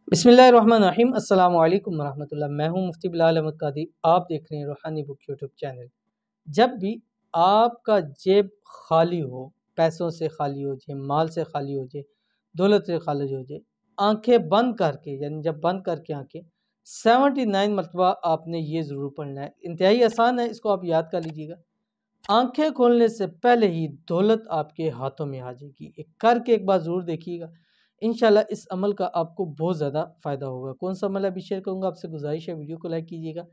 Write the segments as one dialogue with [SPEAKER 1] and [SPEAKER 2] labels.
[SPEAKER 1] بسم اللہ الرحمن الرحیم۔ السلام علیکم ورحمۃ اللہ۔ میں ہوں مفتی بلال احمد قادری، آپ دیکھ رہے ہیں روحانی بک یوٹیوب چینل۔ جب بھی آپ کا جیب خالی ہو، پیسوں سے خالی ہو جائے، مال سے خالی ہو جائے، دولت سے خالی ہو جائے، آنکھیں بند کر کے، یعنی جب بند کر کے آنکھیں 79 مرتبہ آپ نے یہ ضرور پڑھنا ہے۔ انتہائی آسان ہے، اس کو آپ یاد کر لیجیے گا۔ آنکھیں کھولنے سے پہلے ہی دولت آپ کے ہاتھوں میں آ جائے گی۔ کر کے ایک بار ضرور دیکھیے گا، انشاءاللہ اس عمل کا آپ کو بہت زیادہ فائدہ ہوگا۔ کون سا عمل ابھی شیئر کروں گا، آپ سے گزارش ہے ویڈیو کو لائک کیجیے گا،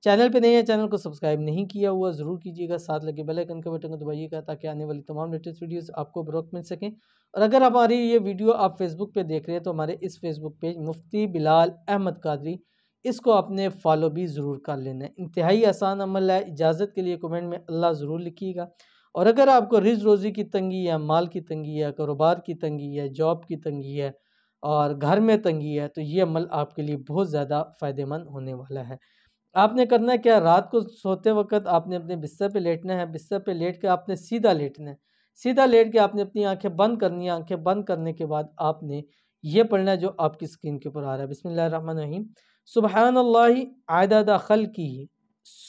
[SPEAKER 1] چینل پہ نہیں ہے چینل کو سبسکرائب نہیں کیا ہوا ضرور کیجیے گا، ساتھ لگے بیل آئیکن کے بٹن کو دبائیے گا تاکہ آنے والی تمام لیٹسٹ ویڈیوز آپ کو بروقت مل سکیں۔ اور اگر ہماری یہ ویڈیو آپ فیس بک پہ دیکھ رہے ہیں تو ہمارے اس فیس بک پیج مفتی بلال احمد قادری، اس کو آپ نے فالو بھی ضرور کر لینا ہے۔ انتہائی آسان عمل ہے۔ اجازت کے لیے کمنٹ میں اللہ ضرور لکھیے گا۔ اور اگر آپ کو رزق روزی کی تنگی ہے، مال کی تنگی ہے، کاروبار کی تنگی ہے، جاب کی تنگی ہے اور گھر میں تنگی ہے، تو یہ عمل آپ کے لیے بہت زیادہ فائدہ مند ہونے والا ہے۔ آپ نے کرنا ہے کیا، رات کو سوتے وقت آپ نے اپنے بستر پہ لیٹنا ہے، بستر پہ لیٹ کے آپ نے سیدھا لیٹنا ہے، سیدھا لیٹ کے آپ نے اپنی آنکھیں بند کرنی ہے۔ آنکھیں بند کرنے کے بعد آپ نے یہ پڑھنا ہے جو آپ کی اسکرین کے اوپر آ رہا ہے۔ بسم اللہ الرحمن الرحیم۔ سبحان اللہ عدد خلقہ،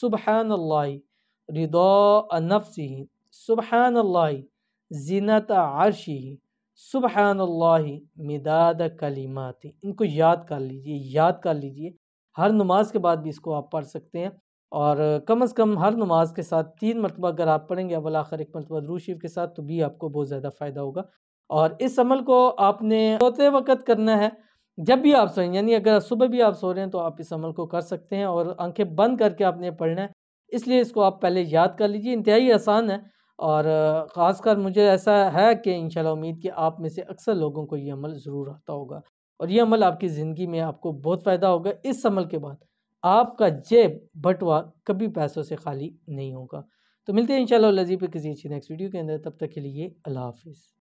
[SPEAKER 1] سبحان اللہ رضا نفسہ، سبحان اللہ زینت عرشہ، سبحان اللہ مداد کلمات۔ ان کو یاد کر لیجئے، یاد کر لیجئے۔ ہر نماز کے بعد بھی اس کو آپ پڑھ سکتے ہیں، اور کم از کم ہر نماز کے ساتھ 3 مرتبہ اگر آپ پڑھیں گے اول آخر ایک مرتبہ درود شریف کے ساتھ، تو بھی آپ کو بہت زیادہ فائدہ ہوگا۔ اور اس عمل کو آپ نے سوتے وقت کرنا ہے، جب بھی آپ سوئیں، یعنی اگر صبح بھی آپ سو رہے ہیں تو آپ اس عمل کو کر سکتے ہیں، اور آنکھیں بند کر کے آپ نے پڑھنا ہے، اس لیے اس کو آپ پہلے یاد کر لیجئے۔ انتہائی آسان ہے، اور خاص کر مجھے ایسا ہے کہ انشاءاللہ امید کہ آپ میں سے اکثر لوگوں کو یہ عمل ضرور آتا ہوگا، اور یہ عمل آپ کی زندگی میں آپ کو بہت فائدہ ہوگا۔ اس عمل کے بعد آپ کا جیب بٹوا کبھی پیسوں سے خالی نہیں ہوگا۔ تو ملتے ہیں انشاءاللہ العزیز پہ کسی اچھی نیکسٹ ویڈیو کے اندر، تب تک کے لیے اللہ حافظ۔